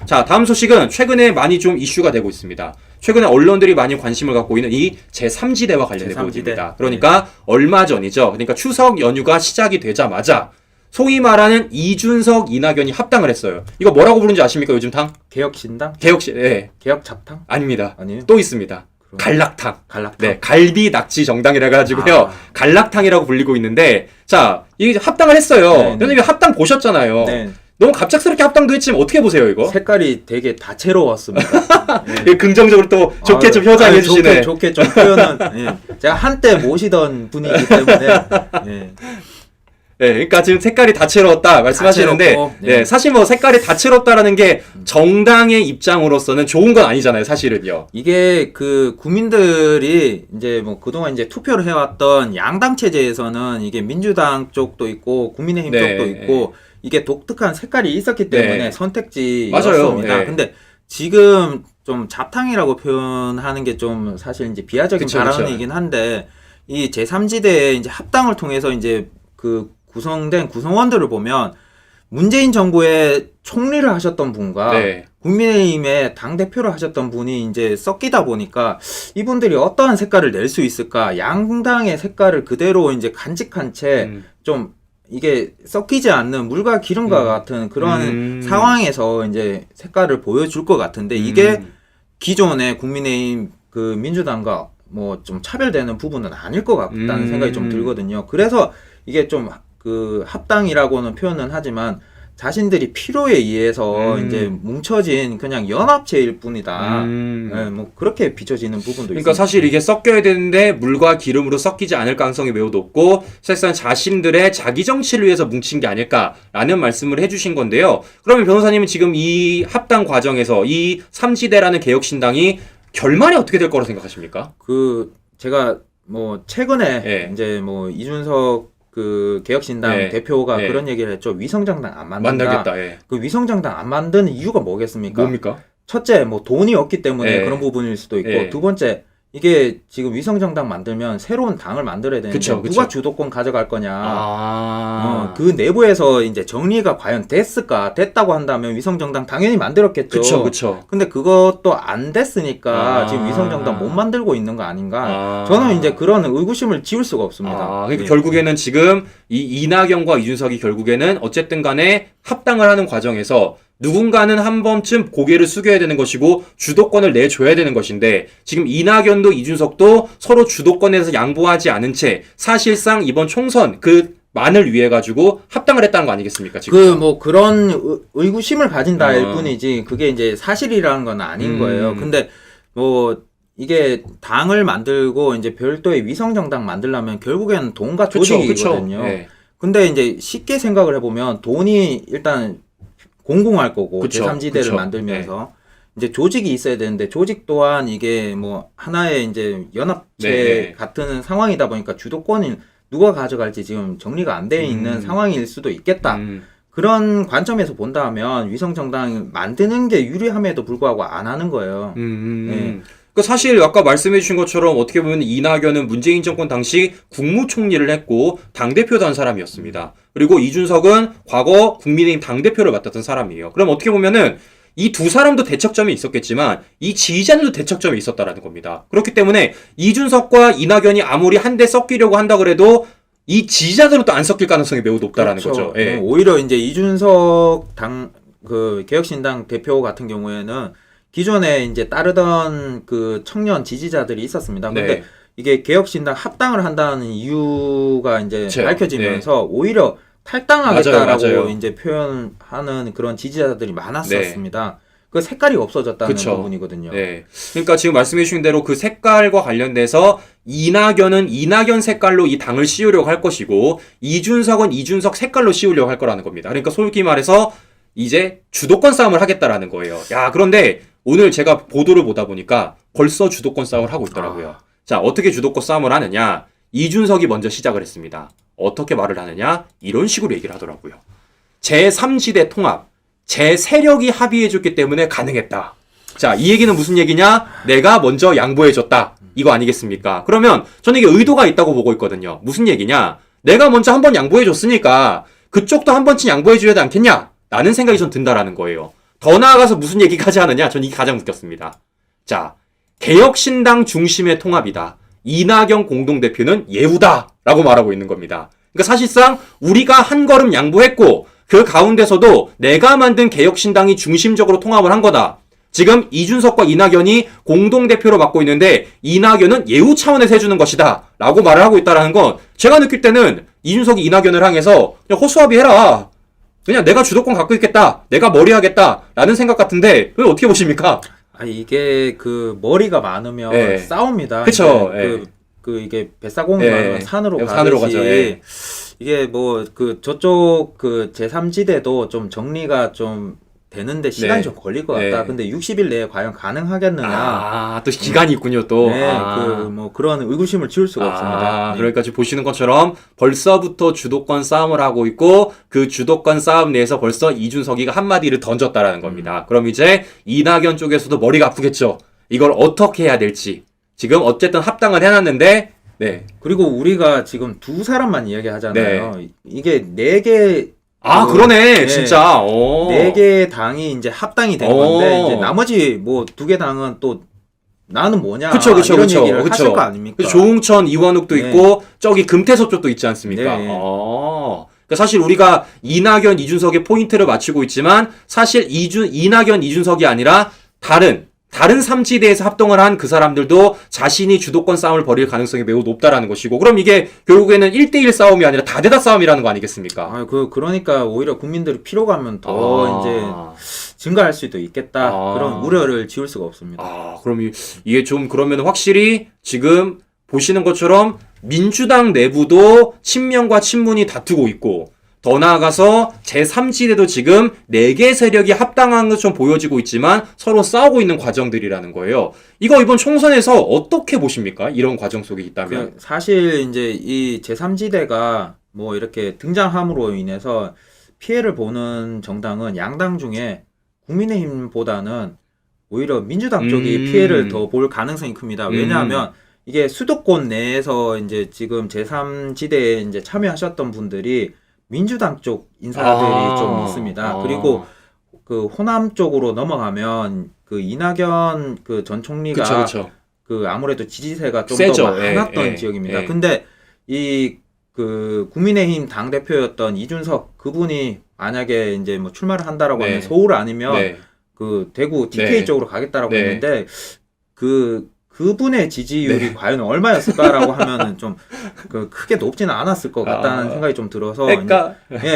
자, 다음 소식은 최근에 많이 좀 이슈가 되고 있습니다. 최근에 언론들이 많이 관심을 갖고 있는 이 제3지대와 관련된 부분입니다. 그러니까 얼마 전이죠. 그러니까 추석 연휴가 시작이 되자마자 소위 말하는 이준석, 이낙연이 합당을 했어요. 이거 뭐라고 부르는지 아십니까? 요즘 당? 개혁신당? 예. 개혁잡당? 아닙니다. 아니에요? 또 있습니다. 갈락탕. 갈락탕. 네, 갈비 낙지 정당이라 가지고요. 갈락탕이라고 불리고 있는데, 자, 이 합당을 했어요. 선생님 합당 보셨잖아요. 네. 너무 갑작스럽게 합당도 했지만 어떻게 보세요, 이거? 색깔이 되게 다채로웠습니다. 네. 긍정적으로 또 좋게 좀 효자해 주시네. 좋게 좀 표현은 제가 한때 모시던 분이기 때문에 네, 그러니까 지금 색깔이 다채로웠다 말씀하시는데, 다채롭고, 네, 사실 뭐 색깔이 다채롭다라는 게 정당의 입장으로서는 좋은 건 아니잖아요, 사실은요. 이게 그 국민들이 이제 뭐 그동안 이제 투표를 해왔던 양당 체제에서는 이게 민주당 쪽도 있고 국민의힘 쪽도 있고 이게 독특한 색깔이 있었기 때문에 선택지였습니다. 맞아요. 근데 지금 좀 잡탕이라고 표현하는 게 좀 사실 이제 비하적인 발언이긴 한데 이 제3지대의 이제 합당을 통해서 이제 그 구성된 구성원들을 보면 문재인 정부의 총리를 하셨던 분과 국민의힘의 당대표를 하셨던 분이 이제 섞이다 보니까 이분들이 어떠한 색깔을 낼 수 있을까? 양당의 색깔을 그대로 이제 간직한 채 좀 이게 섞이지 않는 물과 기름과 같은 그런 상황에서 이제 색깔을 보여줄 것 같은데 이게 기존의 국민의힘 그 민주당과 뭐 좀 차별되는 부분은 아닐 것 같다는 생각이 좀 들거든요. 그래서 이게 좀 그 합당이라고는 표현은 하지만 자신들이 필요에 의해서 이제 뭉쳐진 그냥 연합체일 뿐이다. 네, 뭐 그렇게 비춰지는 부분도 그러니까 있습니다. 사실 이게 섞여야 되는데 물과 기름으로 섞이지 않을 가능성이 매우 높고 사실상 자신들의 자기 정치를 위해서 뭉친 게 아닐까라는 말씀을 해주신 건데요. 그러면 변호사님은 지금 이 합당 과정에서 이 3지대라는 개혁신당이 결말이 어떻게 될 거라고 생각하십니까? 그 제가 뭐 최근에 이제 뭐 이준석 그 개혁신당 대표가 그런 얘기를 했죠. 위성정당 안 만든다. 그 위성정당 안 만드는 이유가 뭐겠습니까? 뭡니까? 첫째, 뭐 돈이 없기 때문에 그런 부분일 수도 있고, 두 번째, 이게 지금 위성정당 만들면 새로운 당을 만들어야 되는데 누가 주도권 가져갈 거냐. 그 내부에서 이제 정리가 과연 됐다고 한다면 위성정당 당연히 만들었겠죠. 근데 그것도 안 됐으니까 지금 위성정당 못 만들고 있는 거 아닌가. 저는 이제 그런 의구심을 지울 수가 없습니다. 그러니까 결국에는 지금 이 이낙연과 이준석이 결국에는 어쨌든 간에 합당을 하는 과정에서 누군가는 한 번쯤 고개를 숙여야 되는 것이고 주도권을 내줘야 되는 것인데 지금 이낙연도 이준석도 서로 주도권에서 양보하지 않은 채 사실상 이번 총선 그 만을 위해 가지고 합당을 했다는 거 아니겠습니까? 지금 그 뭐 그런 의구심을 가진다일 뿐이지 그게 이제 사실이라는 건 아닌 거예요. 근데 뭐 이게 당을 만들고 이제 별도의 위성정당 만들려면 결국에는 돈과 조직이거든요. 근데 이제 쉽게 생각을 해보면 돈이 일단 공공할 거고 제3지대를 만들면서 이제 조직이 있어야 되는데 조직 또한 이게 뭐 하나의 이제 연합체 같은 상황이다 보니까 주도권을 누가 가져갈지 지금 정리가 안 돼 있는 상황일 수도 있겠다. 그런 관점에서 본다면 위성정당 만드는 게 유리함에도 불구하고 안 하는 거예요. 그 사실 아까 말씀해 주신 것처럼 어떻게 보면 이낙연은 문재인 정권 당시 국무총리를 했고 당대표도 한 사람이었습니다. 그리고 이준석은 과거 국민의힘 당대표를 맡았던 사람이에요. 그럼 어떻게 보면은 이 두 사람도 대척점이 있었겠지만 이 지지자들도 대척점이 있었다라는 겁니다. 그렇기 때문에 이준석과 이낙연이 아무리 한데 섞이려고 한다 그래도 이 지지자들은 또 안 섞일 가능성이 매우 높다라는 거죠. 오히려 이제 이준석 그 개혁신당 대표 같은 경우에는 기존에 이제 따르던 그 청년 지지자들이 있었습니다. 근데 이게 개혁신당 합당을 한다는 이유가 이제 밝혀지면서 오히려 탈당하겠다라고 이제 표현하는 그런 지지자들이 많았었습니다. 그 색깔이 없어졌다는 부분이거든요. 그러니까 지금 말씀해 주신 대로 그 색깔과 관련돼서 이낙연은 이낙연 색깔로 이 당을 씌우려고 할 것이고 이준석은 이준석 색깔로 씌우려고 할 거라는 겁니다. 그러니까 솔직히 말해서 이제 주도권 싸움을 하겠다라는 거예요. 야, 그런데 오늘 제가 보도를 보다 보니까 벌써 주도권 싸움을 하고 있더라고요. 자, 어떻게 주도권 싸움을 하느냐? 이준석이 먼저 시작을 했습니다. 어떻게 말을 하느냐? 이런 식으로 얘기를 하더라고요. 제3지대 통합, 제 세력이 합의해줬기 때문에 가능했다. 자, 이 얘기는 무슨 얘기냐? 내가 먼저 양보해줬다. 이거 아니겠습니까? 그러면 저는 이게 의도가 있다고 보고 있거든요. 무슨 얘기냐? 내가 먼저 한번 양보해줬으니까 그쪽도 한 번쯤 양보해줘야 되지 않겠냐? 라는 생각이 좀 든다라는 거예요. 더 나아가서 무슨 얘기까지 하느냐? 전 이게 가장 웃겼습니다. 자, 개혁신당 중심의 통합이다. 이낙연 공동대표는 예우다라고 말하고 있는 겁니다. 그러니까 사실상 우리가 한 걸음 양보했고 그 가운데서도 내가 만든 개혁신당이 중심적으로 통합을 한 거다. 지금 이준석과 이낙연이 공동대표로 맡고 있는데 이낙연은 예우 차원에서 해주는 것이다 라고 말을 하고 있다는 건 제가 느낄 때는 이준석이 이낙연을 향해서 그냥 허수아비해라. 그냥 내가 주도권 갖고 있겠다. 내가 머리 하겠다. 라는 생각 같은데 그건 어떻게 보십니까? 이게 그 머리가 많으면 네. 싸웁니다. 그쵸. 이게 뱃사공이 네. 많으면 산으로 가듯이 산으로 가죠. 네. 이게 뭐 그 저쪽 그 제3지대도 좀 정리가 좀 되는데 시간이 네. 좀 걸릴 것 같다. 네. 근데 60일 내에 과연 가능하겠느냐? 또 기간이 있군요, 또. 네, 뭐 그런 의구심을 지울 수가 없습니다. 네. 그러니까 지금 보시는 것처럼 벌써부터 주도권 싸움을 하고 있고 그 주도권 싸움 내에서 벌써 이준석이가 한마디를 던졌다라는 겁니다. 그럼 이제 이낙연 쪽에서도 머리가 아프겠죠. 이걸 어떻게 해야 될지. 지금 어쨌든 합당을 해놨는데, 네. 그리고 우리가 지금 두 사람만 이야기하잖아요. 이게 4개 그러네, 네. 진짜. 4개 당이 이제 합당이 된 건데 이제 나머지 뭐 2개 당은 또 나는 뭐냐 그쵸. 이런 얘기를 하실 거 아닙니까? 조응천, 이완욱도 네. 있고 저기 금태섭 쪽도 있지 않습니까? 네. 그러니까 사실 우리가 이낙연, 이준석의 포인트를 맞추고 있지만 사실 이낙연, 이준석이 아니라 다른 삼지대에서 합동을 한 그 사람들도 자신이 주도권 싸움을 벌일 가능성이 매우 높다라는 것이고 그럼 이게 결국에는 1대1 싸움이 아니라 다대다 싸움이라는 거 아니겠습니까? 그러니까 오히려 국민들이 피로감은 더 이제 증가할 수도 있겠다. 그런 우려를 지울 수가 없습니다. 그럼 이게 좀 그러면 확실히 지금 보시는 것처럼 민주당 내부도 친명과 친문이 다투고 있고 더 나아가서 제3지대도 지금 4개 세력이 합당한 것처럼 보여지고 있지만 서로 싸우고 있는 과정들이라는 거예요. 이거 이번 총선에서 어떻게 보십니까? 이런 과정 속에 있다면. 사실 이제 이 제3지대가 뭐 이렇게 등장함으로 인해서 피해를 보는 정당은 양당 중에 국민의힘보다는 오히려 민주당 쪽이 피해를 더 볼 가능성이 큽니다. 왜냐하면 이게 수도권 내에서 이제 지금 제3지대에 이제 참여하셨던 분들이 민주당 쪽 인사들이 좀 있습니다. 그리고 그 호남 쪽으로 넘어가면 그 이낙연 그 전 총리가 그쵸. 그 아무래도 지지세가 좀 세죠. 더 많았던 지역입니다. 근데 이 그 국민의힘 당 대표였던 이준석 그분이 만약에 이제 뭐 출마를 한다라고 하면 서울 아니면 그 대구 TK 쪽으로 가겠다라고 했는데 그분의 지지율이 과연 얼마였을까라고 하면은 좀 그 크게 높지는 않았을 것 같다는 생각이 좀 들어서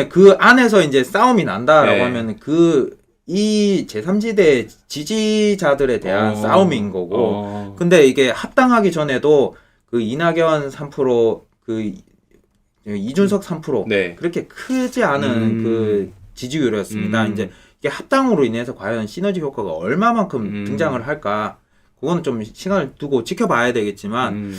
그 안에서 이제 싸움이 난다라고 하면은 이 제3지대 지지자들에 대한 싸움인 거고 근데 이게 합당하기 전에도 그 이낙연 3% 그 이준석 3% 그렇게 크지 않은 그 지지율이었습니다. 이제 이게 합당으로 인해서 과연 시너지 효과가 얼마만큼 등장을 할까? 그건 좀 시간을 두고 지켜봐야 되겠지만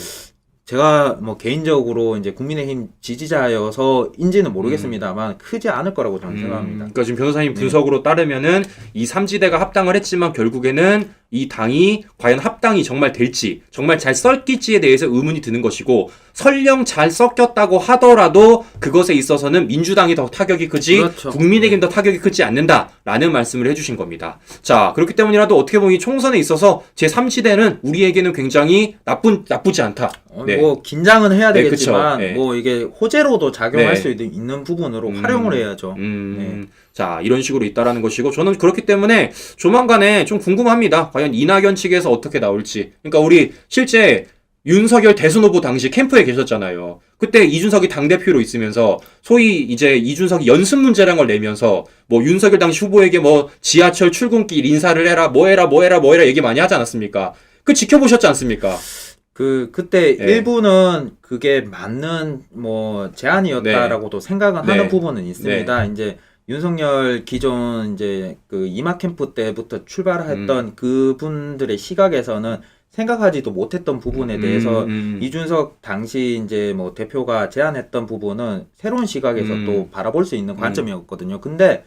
제가 뭐 개인적으로 이제 국민의힘 지지자여서인지는 모르겠습니다만 크지 않을 거라고 저는 생각합니다. 그러니까 지금 변호사님 분석으로 따르면은 이 3지대가 합당을 했지만 결국에는 이 당이 과연 합당이 정말 될지 정말 잘 섞일지에 대해서 의문이 드는 것이고 설령 잘 섞였다고 하더라도 그것에 있어서는 민주당이 더 타격이 크지 국민의힘 더 타격이 크지 않는다라는 말씀을 해주신 겁니다. 자 그렇기 때문이라도 어떻게 보면 이 총선에 있어서 제3지대는 우리에게는 굉장히 나쁘지 않다. 뭐 긴장은 해야 되겠지만 뭐 이게 호재로도 작용할 수 있는 부분으로 활용을 해야죠. 자 이런 식으로 있다라는 것이고 저는 그렇기 때문에 조만간에 좀 궁금합니다. 과연 이낙연 측에서 어떻게 나올지. 그러니까 우리 실제 윤석열 대선 후보 당시 캠프에 계셨잖아요. 그때 이준석이 당대표로 있으면서 소위 이제 이준석이 연습 문제란 걸 내면서 뭐 윤석열 당시 후보에게 뭐 지하철 출근길 인사를 해라 뭐 해라 얘기 많이 하지 않았습니까? 그 지켜보셨지 않습니까? 그때 일부는 그게 맞는 뭐 제안이었다라고도 생각은 하는 부분은 있습니다. 이제 윤석열 기존 이제 그 이마 캠프 때부터 출발했던 그분들의 시각에서는 생각하지도 못했던 부분에 대해서 이준석 당시 이제 뭐 대표가 제안했던 부분은 새로운 시각에서 또 바라볼 수 있는 관점이었거든요. 근데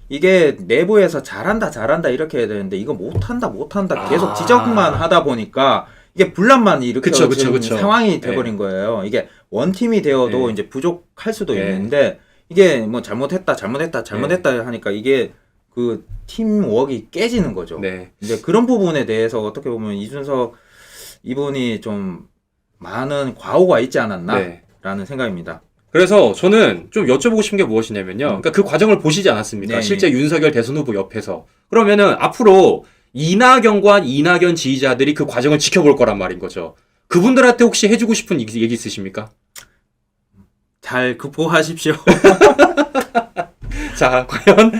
이게 내부에서 잘한다 이렇게 해야 되는데 이거 못한다 계속 지적만 하다 보니까 이게 분란만 일으켜지는 상황이 돼버린 거예요. 이게 원팀이 되어도 이제 부족할 수도 있는데 이게 뭐 잘못했다 하니까 이게 그 팀워크가 깨지는 거죠. 네. 이제 그런 부분에 대해서 어떻게 보면 이준석 이분이 좀 많은 과오가 있지 않았나라는 네. 생각입니다. 그래서 저는 좀 여쭤보고 싶은 게 무엇이냐면요. 그러니까 그 과정을 보시지 않았습니까? 네, 실제 윤석열 대선 후보 옆에서. 그러면은 앞으로 이낙연 지지자들이 그 과정을 지켜볼 거란 말인 거죠. 그분들한테 혹시 해주고 싶은 얘기 있으십니까? 잘 극복하십시오. 자, 과연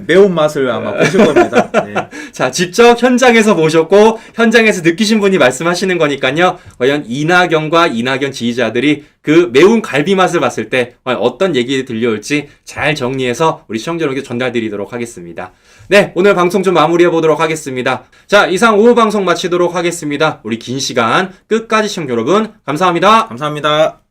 매운 맛을 아마 보실 겁니다. 네. 자, 직접 현장에서 보셨고 현장에서 느끼신 분이 말씀하시는 거니까요. 과연 이낙연 지지자들이 그 매운 갈비 맛을 봤을 때 과연 어떤 얘기 들려올지 잘 정리해서 우리 시청자 여러분께 전달드리도록 하겠습니다. 네, 오늘 방송 좀 마무리해 보도록 하겠습니다. 자, 이상 오후 방송 마치도록 하겠습니다. 우리 긴 시간 끝까지 시청자 여러분 감사합니다. 감사합니다.